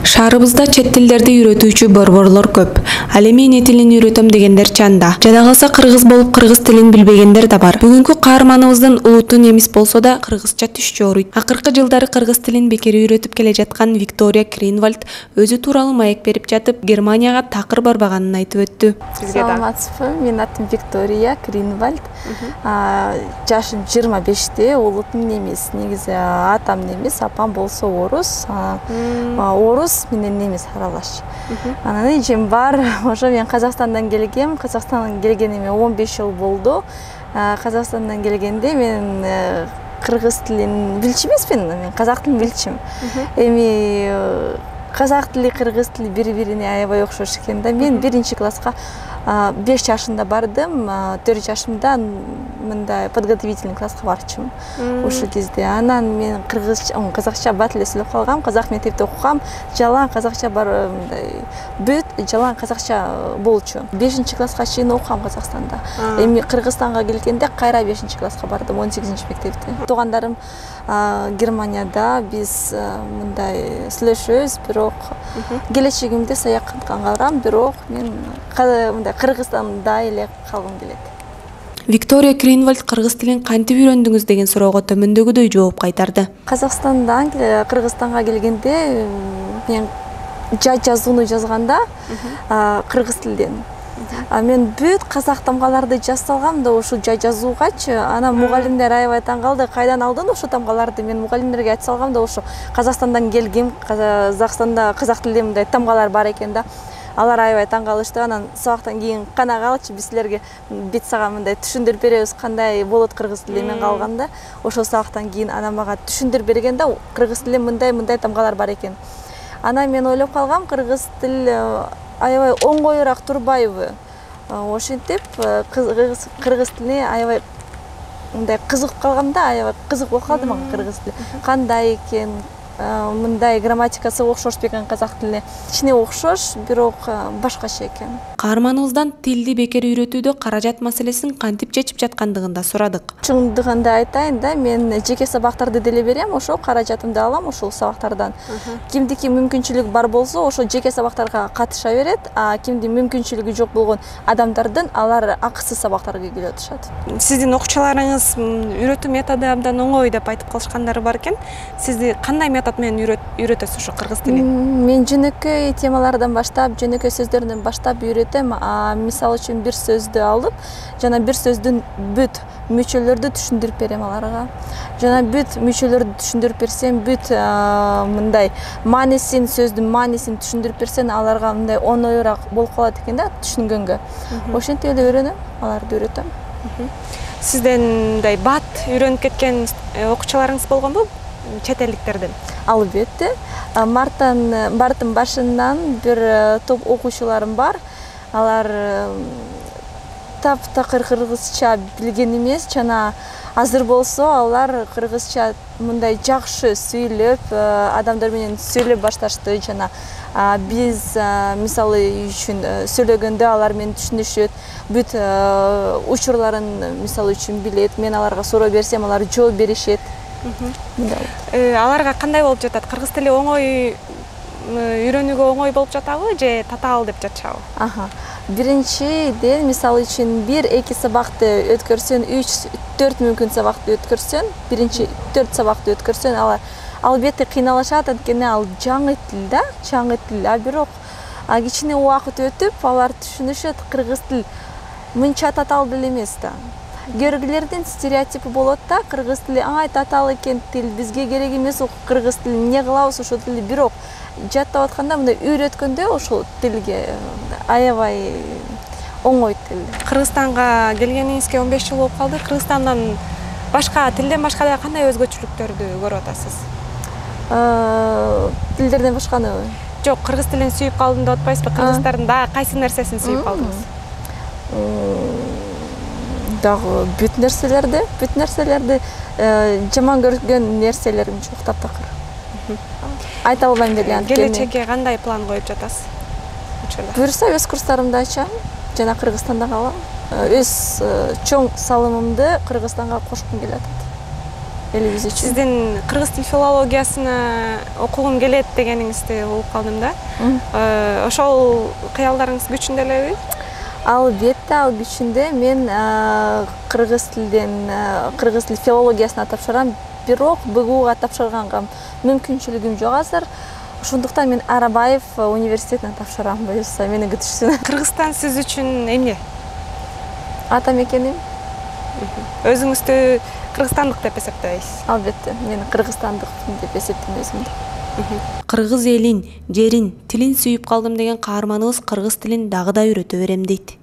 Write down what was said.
Шаарыбызда чет тилдерди үйрөтүүчү борборлор көп. Ал эми эне тилин үйрөтөм дегендер чанда. Жада калса кыргыз болуп кыргыз тилин билбегендер да бар. Бүгүнкү каарманыбыздын улуту немис болсо да кыргызча түш жооруйт. Акыркы жылдары кыргыз тилин бекер үйрөтүп келе жаткан Виктория Кринвальд өзү тууралуу маек берип жатып, Германияга такыр барбаганын айтып өттү. Саламатсызбы? Менин атым Виктория Кринвальд. Жашым 25-те, улутум немис. Негизи атам немис, апам болсо орус. Орус менен немис аралаш. Анан эжем бар. Ошо мен Казакстандан келгем. Казакстандан келгениме 15 жыл болду. Казакстандан келгенде мен кыргыз тилин билчү эмесмин. Мен казак тилин билчүм. Эми казак тили, кыргыз тили бири-бирине аябай окшош экен да. Мен 1-класска 5 жашында бардым, 4 жашымда мындай подготовительный класска барчумун. Ошол кезде анан мен казакча бат эле сүйлөп калгам, казак мектепте окугам, жалаң казакча бар мындай бүт, жалаң казакча болчу. 5-класска чейин окугам Казакстанда. Эми Кыргызстанга келгенде кайра 5-класска бардым, 18-мектепте. Туугандарым Германияда, биз мындай сүйлөшөбүз, бирок келечегимде саякатка барам, бирок мен мындай Кыргызстанда эле калгым келет. Виктория Кринвальд кыргыз тилин кантип үйрөндүңүз деген суроого төмөндөгүдөй жооп кайтарды. Казакстандан Кыргызстанга келгенде мен жазууну жазганда кыргыз тилден. Мен бүт казак тамгаларды жазып салгам да ошо жазуугачы, анан мугалимдер аябай таң калды. Кайдан алдың ошо тамгаларды? Мен мугалимдерге айтып салгам да ошо Казакстандан келгем, Казакстанда казак тилде мындай тамгалар бар экен да. Алар аябай таң калышты. Анан сабактан кийин кана калчы, биз силерге бит сага мындай түшүндүрүп беребиз, кандай болот кыргыз тили мен калганда. Ошол сабактан кийин анан мага түшүндүрүп берген да, кыргыз тилде мындай тамгалар бар экен. Анан мен ойлоп калгам, кыргыз тил аябай оңоюраак турбайбы? Ошентип кыргыз тилине аябай мындай кызыгып калгам да, аябай кызык болуп калды мага кыргыз тили. Кандай экен, мындай грамматикасы окшош бекен казак тилине. Ичине окшош, бирок башкача экен. Каарманыбыздан тилди бекер үйрөтүүдө каражат маселесин кантип чечип жаткандыгын да сурадык. Чындыгында айтайын да, мен жеке сабактарды деле берем, ошо каражатымды алам ошол сабактардан. Кимдики мүмкүнчүлүк бар болсо, ошо жеке сабактарга катыша берет, а кимди мүмкүнчүлүгү жок болгон адамдардын алар акысыз сабактарга келип атышат. Сиздин окуучуларыңыз үйрөтүү методу абдан оңой деп айтып калышкандары бар экен. Сизди кандай метод менен үйрөтөсүз ошо кыргыз тилин? Мен жөнөкөй темалардан баштап, жөнөкөй сөздөрдөн баштап үйрөтөм. Мисалы үчүн бир сөздү алып, жана бир сөздүн бүт мүчөлөрдү түшүндүрүп берем аларга. Жана бүт мүчөлөрдү түшүндүрүп берсем, бүт мындай маанисин, сөздүн маанисин түшүндүрүп берсем, аларга мындай оңоюраак болуп калат экен да түшүнгөнгө. Ошентип эле үйрөнөм, аларды үйрөтөм. Сизден мындай бат үйрөнүп кеткен окуучуларыңыз болгонбу? Чет элдиктерден? Албетте. Марттын башынан бир топ окуучуларым бар. Алар таптакыр кыргызча билген эмес, жана азыр болсо алар кыргызча мындай жакшы сүйлөп, адамдар менен сүйлөп башташты, жана биз мисалы үчүн сүйлөгөндө алар мени түшүнүшөт, бүт учурларын мисалы үчүн билет, мен аларга суроо берсем, алар жооп беришет. Аларга кандай болуп жатат? Кыргыз тили оңой үйрөнүүгө оңой болуп жатабы же татаал деп жатышабы? Биринчиден мисалы үчүн 1-2 сабакты өткөрсөң, 3-4 мүмкүн сабакты өткөрсөң, биринчи 4 сабакты өткөрсөң, алар албетте кыйналышат, анткени ал жаңы тил да, жаңы тил. Бирок кичине убакыт өтүп, алар түшүнүшөт, кыргыз тил мынча татаал деле эмес да. Көргүлөрдүн стереотипи болот да, кыргыз тили ай татаал экен тил, бизге керек эмес кыргыз тили, эмне кылабыз ошол тилди? Бирок жаттап атканда, мындай үйрөткөндө ошол тилге аябай оңой тил. Кыргызстанга келгениңизге 15 жыл болуп калды. Кыргызстандан башка тилден башка да кандай өзгөчөлүктөрдү көрүп атасыз? Тилдерден башканыбы? Жок, кыргыз тилин сүйүп калдым деп атпайсызбы? Кыргыздардын да кайсы нерсесин сүйүп калдыңыз? Дагы бүт нерселерди жаман көргөн нерселерим жок таптакыр. Айта албайм деле анткени. Келечекке кандай план коюп жатасыз? Буюрса өз курстарымды ачам, жана Кыргызстанда калам. Өз чоң салымымды Кыргызстанга кошкум келет. элибиз үчүн. Сиздин кыргыз тил филологиясына окугум келет дегениңизди угуп калдым да. Ошол кыялдарыңыз күчүндө элеби? Албетте, ал күчүндө. Мен кыргыз тил филологиясына тапшырам, бирок БГУга тапшырганга мүмкүнчүлүгүм жок азыр. Ошондуктан мен Арабаев университетине тапшырам, буюрса мени күтүшсүн. Кыргызстан сиз үчүн эмне? Ата мекеним. Өзүңүздү кыргызстандык деп эсептейсиз? Албетте, мен кыргызстандыкмын деп эсептейм өзүмдү. Кыргыз элин, жерин, тилин сүйүп калдым деген каарманыбыз кыргыз тилин дагы да үйрөтө берем дейт.